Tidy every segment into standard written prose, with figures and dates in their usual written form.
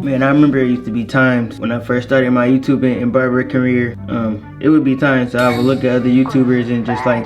Man, I remember it used to be times when I first started my YouTube and barber career. It would be times I would look at other YouTubers and just like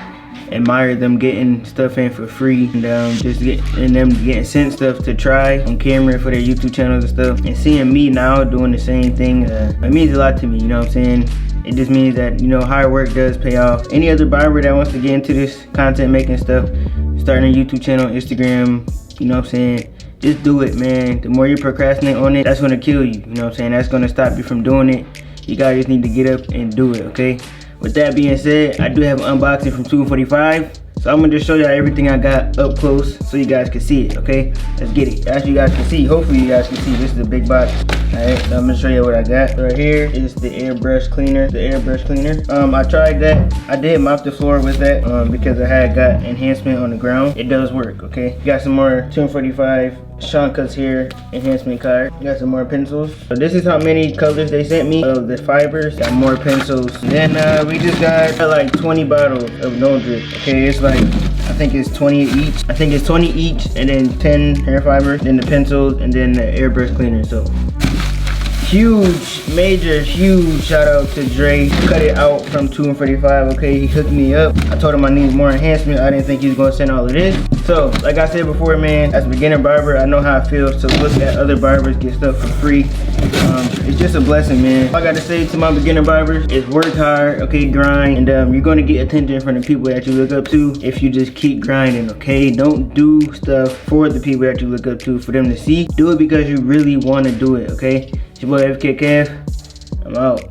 admire them getting stuff in for free, and them getting sent stuff to try on camera for their YouTube channels and stuff. And seeing me now doing the same thing, it means a lot to me. You know what I'm saying? It just means that, you know, hard work does pay off. Any other barber that wants to get into this content making stuff, starting a YouTube channel, Instagram, you know what I'm saying? Just do it, man. The more you procrastinate on it, that's gonna kill you. You know what I'm saying? That's gonna stop you from doing it. You guys just need to get up and do it, okay? With that being said, I do have an unboxing from 245. So I'm gonna just show y'all everything I got up close so you guys can see it, okay? Let's get it. As you guys can see, hopefully you guys can see, this is a big box. Alright, so I'm gonna show you what I got. Right here is the airbrush cleaner. I tried that. I did mop the floor with that because I had got enhancement on the ground. It does work, okay? Got some more 245 Sean Cuts Hair enhancement card. Got some more pencils. So this is how many colors they sent me of the fibers. Got more pencils. Then we just got like 20 bottles of no drip. Okay, it's like, I think it's 20 each. And then 10 hair fibers, then the pencils, and then the airbrush cleaner. So huge, major, huge shout out to Dre. Cut it out from 245, okay? He hooked me up. I told him I needed more enhancement. I didn't think he was gonna send all of this. So, like I said before, man, as a beginner barber, I know how it feels to look at other barbers get stuff for free. It's just a blessing, man. All I gotta say to my beginner barbers is work hard, okay, grind, and you're gonna get attention from the people that you look up to if you just keep grinding, okay? Don't do stuff for the people that you look up to for them to see. Do it because you really wanna do it, okay? It's your boy Wavykid. I'm out.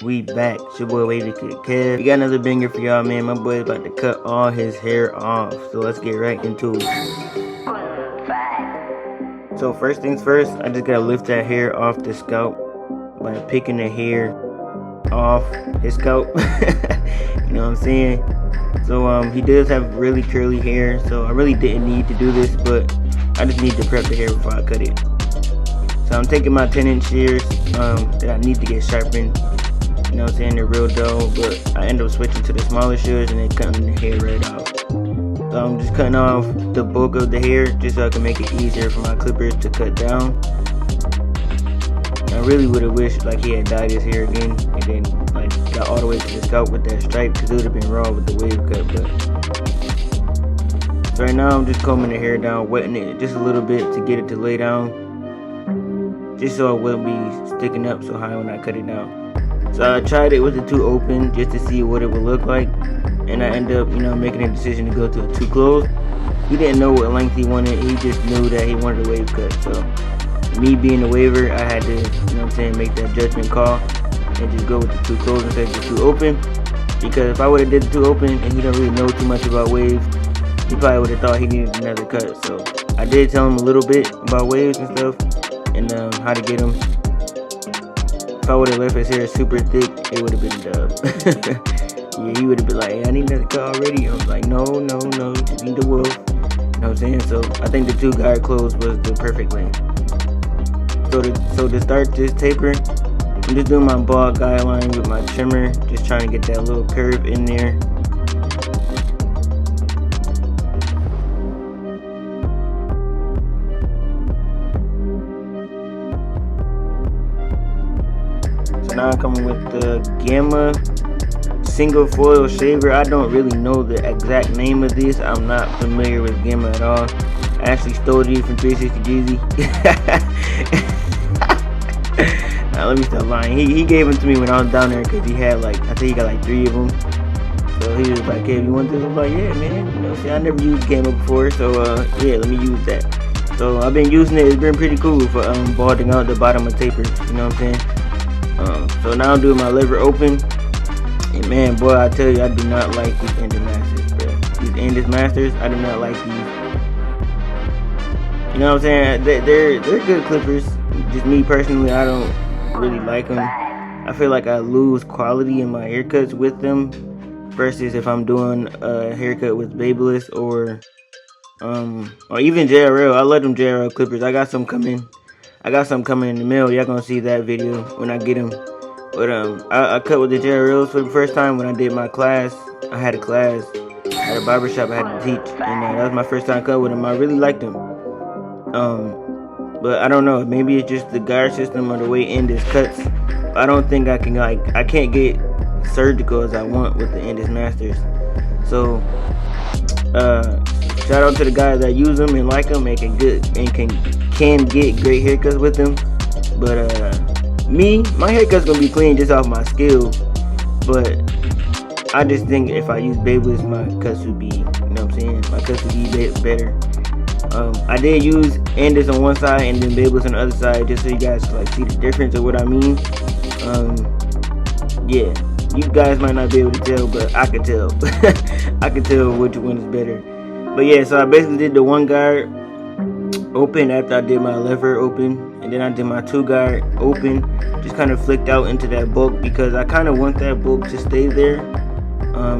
We back, it's your boy Wavykid. We got another banger for y'all, man. My boy is about to cut all his hair off, so let's get right into it. So first things first, I just gotta lift that hair off the scalp by picking the hair off his scalp. You know what I'm saying? So he does have really curly hair, so I really didn't need to do this, but I just need to prep the hair before I cut it. So I'm taking my 10-inch shears that I need to get sharpened. You know what I'm saying, they're real dull, but I end up switching to the smaller shears and then cutting the hair right off. So I'm just cutting off the bulk of the hair just so I can make it easier for my clippers to cut down. I really would have wished like he had dyed his hair again and then like got all the way to the scalp with that stripe, because it would have been raw with the wave cut. But so right now I'm just combing the hair down, wetting it just a little bit to get it to lay down, just so it wouldn't be sticking up so high when I cut it down. So I tried it with the two open just to see what it would look like, and I ended up, you know, making a decision to go to a two closed. He didn't know what length he wanted, he just knew that he wanted a wave cut. So me being a waver, I had to, you know what I'm saying, make that judgment call and just go with the two closed instead of the two open. Because if I would have did the two open and he don't really know too much about waves, he probably would have thought he needed another cut. So I did tell him a little bit about waves and stuff and how to get them. If I would have left his hair super thick, it would have been a dub. Yeah, he would have been like, hey, I need another cut already. I was like, no, you just need the wolf. You know what I'm saying? So I think the two guard close was the perfect length. So to start this taper, I'm just doing my bald guideline with my trimmer, just trying to get that little curve in there. Now I'm coming with the Gamma single foil shaver. I don't really know the exact name of this. I'm not familiar with Gamma at all. I actually stole these from 360 Jeezy. Now let me stop lying. He gave them to me when I was down there because he had like, I think he got like 3 of them. So he was like, hey, you want this? I was like, yeah, man. You know, see, I never used Gamma before, so yeah, let me use that. So I've been using it. It's been pretty cool for balding out the bottom of tapers. You know what I'm saying? So now I'm doing my lever open. And man, boy, I tell you, I do not like these ANDIS Masters, bro. These ANDIS Masters, I do not like these. You know what I'm saying? They're good clippers. Just me personally, I don't really like them. I feel like I lose quality in my haircuts with them versus if I'm doing a haircut with Babyliss or even JRL. I love them JRL clippers. I got some coming. I got some coming in the mail. Y'all gonna see that video when I get them. But I cut with the JRLs for the first time when I did my class. I had a class at a barbershop I had to teach, and that was my first time cut with them. I really liked them. But I don't know. Maybe it's just the guard system or the way ANDIS cuts. I don't think I can I can't get surgical as I want with the ANDIS Masters. So shout out to the guys that use them and like them and can get great haircuts with them. But me, my haircut's gonna be clean just off my skill. But I just think if I use Babyliss, my cuts would be, you know what I'm saying? My cuts would be better. I did use ANDIS on one side and then Babyliss on the other side just so you guys can like see the difference of what I mean. Yeah, you guys might not be able to tell, but I can tell. I can tell which one is better. But yeah, so I basically did the one guard open after I did my lever open, and then I did my two guard open. Just kind of flicked out into that bulk because I kind of want that bulk to stay there.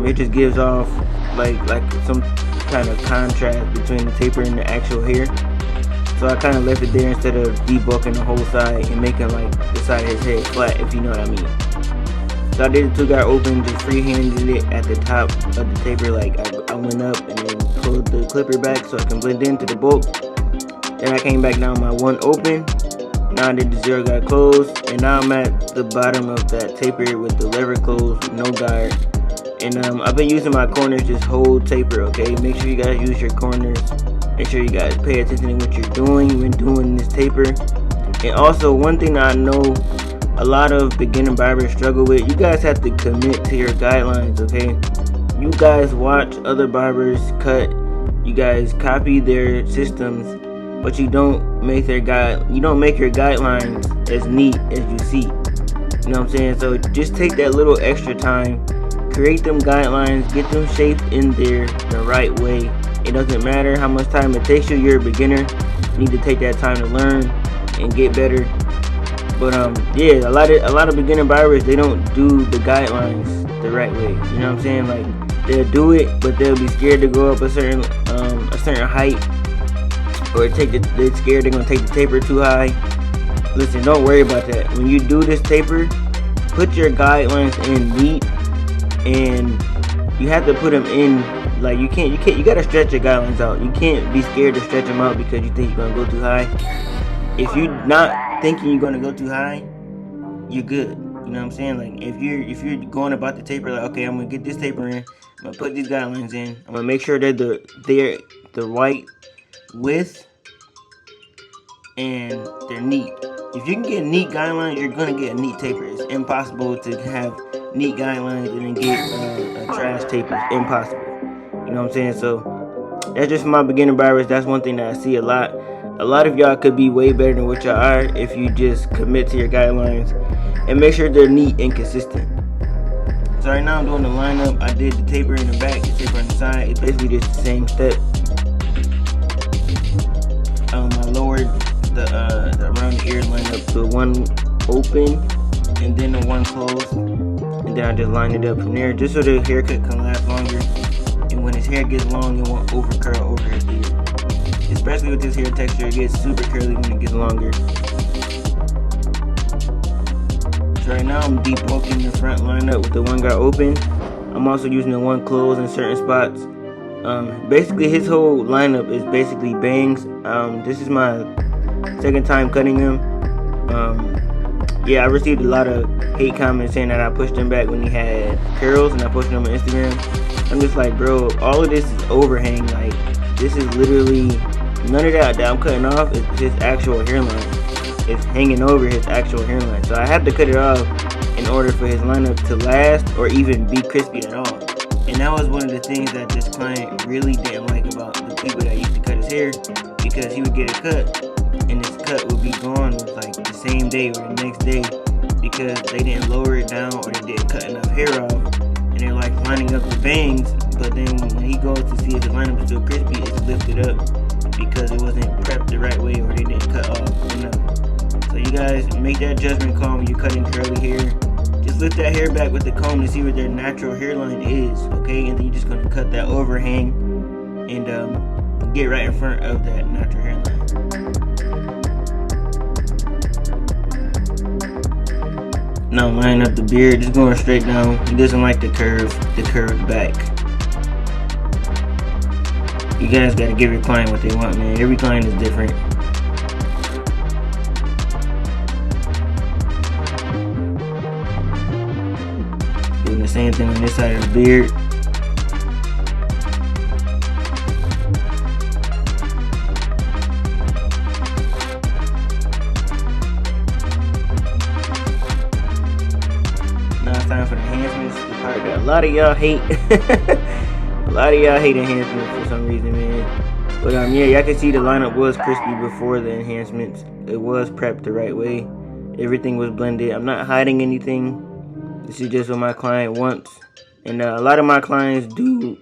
It just gives off like some kind of contrast between the taper and the actual hair. So I kind of left it there instead of debulking the whole side and making like the side of his head flat, if you know what I mean. So I did the two guard open, just freehanded it at the top of the taper. Like I went up and then pulled the clipper back so I can blend into the bulk. Then I came back down my one open. Now I did the zero guard close, and now I'm at the bottom of that taper with the lever closed with no guard. And I've been using my corners this whole taper, okay? Make sure you guys use your corners. Make sure you guys pay attention to what you're doing when doing this taper. And also, one thing that I know a lot of beginner barbers struggle with, you guys have to commit to your guidelines, okay? You guys watch other barbers cut, you guys copy their systems, but you don't make your guidelines as neat as you see. You know what I'm saying? So just take that little extra time, create them guidelines, get them shaped in there the right way. It doesn't matter how much time it takes you. You're a beginner. You need to take that time to learn and get better. But yeah, a lot of beginner barbers, they don't do the guidelines the right way. You know what I'm saying? Like they'll do it, but they'll be scared to go up a certain height, or they're scared they're gonna take the taper too high. Listen, don't worry about that. When you do this taper, put your guidelines in neat, and you have to put them in. Like you gotta stretch your guidelines out. You can't be scared to stretch them out because you think you're gonna go too high. If you're not thinking you're gonna go too high, you're good. You know what I'm saying? Like if you're going about the taper, like okay, I'm gonna get this taper in, I'm gonna put these guidelines in, I'm gonna make sure they're the right width and they're neat. If you can get neat guidelines, you're gonna get a neat taper. It's impossible to have neat guidelines and then get a trash taper. It's impossible. You know what I'm saying? So that's just for my beginner barbers. That's one thing that I see a lot. A lot of y'all could be way better than what y'all are if you just commit to your guidelines and make sure they're neat and consistent. So right now I'm doing the lineup. I did the taper in the back, the taper on the side. It's basically just the same step. I lowered the around the ear lineup to one open and then the one closed, and then I just lined it up from there just so the haircut can last longer. And when his hair gets long, it won't overcurl over his ear. Especially with this hair texture, it gets super curly when it gets longer. So right now I'm debulking the front lineup with the one guard open. I'm also using the one closed in certain spots. Basically his whole lineup is basically bangs. This is my second time cutting him. Yeah, I received a lot of hate comments saying that I pushed him back when he had curls and I posted him on Instagram. I'm just like, bro, all of this is overhang. Like, this is literally none of that I'm cutting off is his actual hairline. It's hanging over his actual hairline. So I have to cut it off in order for his lineup to last or even be crispy at all. And that was one of the things that this client really didn't like about the people that used to cut his hair, because he would get a cut and his cut would be gone like the same day or the next day because they didn't lower it down or they didn't cut enough hair off, and they're like lining up the bangs. But then when he goes to see if the lineup is still crispy, it's lifted up because it wasn't prepped the right way or they didn't cut off enough. So you guys make that judgment call when you're cutting curly hair. Just lift that hair back with the comb to see where their natural hairline is, okay? And then you're just gonna cut that overhang and get right in front of that natural hairline. Now line up the beard, just going straight down. He doesn't like the curved back. You guys gotta give your client what they want, man. Every client is different. Doing the same thing on this side of the beard. Now it's time for the enhancements, the part that a lot of y'all hate. A lot of y'all hate enhancements for some reason, man. But yeah, y'all can see the lineup was crispy before the enhancements. It was prepped the right way. Everything was blended. I'm not hiding anything. This is just what my client wants. And a lot of my clients do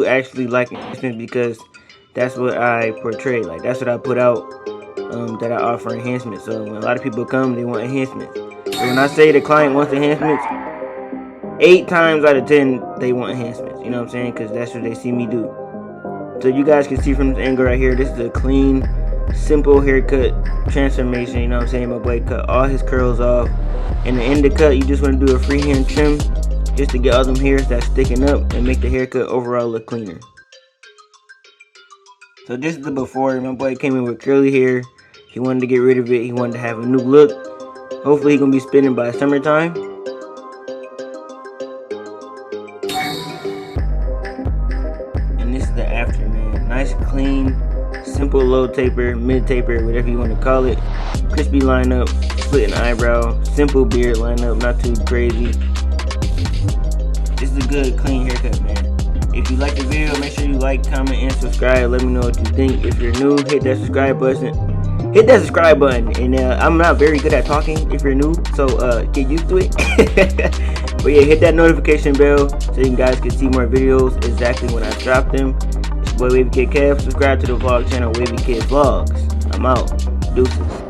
actually like enhancements because that's what I portray. Like, that's what I put out, that I offer enhancements. So when a lot of people come, they want enhancements. So when I say the client wants enhancements, 8 times out of 10 they want enhancements. You know what I'm saying? Because that's what they see me do. So you guys can see from this angle right here, this is a clean, simple haircut transformation. You know what I'm saying? My boy cut all his curls off. And the end of the cut, you just want to do a freehand trim just to get all them hairs that's sticking up and make the haircut overall look cleaner. So this is the before. My boy came in with curly hair. He wanted to get rid of it. He wanted to have a new look. Hopefully he's gonna be spinning by summertime. And this is the after, man. Nice, clean, simple low taper, mid taper, whatever you want to call it. Crispy lineup, split an eyebrow, simple beard lineup, not too crazy. This is a good, clean haircut, man. If you like the video, make sure you like, comment, and subscribe. Let me know what you think. If you're new, hit that subscribe button. Hit that subscribe button. And I'm not very good at talking if you're new, so get used to it. But yeah, hit that notification bell so you guys can see more videos exactly when I drop them. It's your boy Wavykid Kev. Subscribe to the vlog channel Wavykid Vlogs. I'm out. Deuces.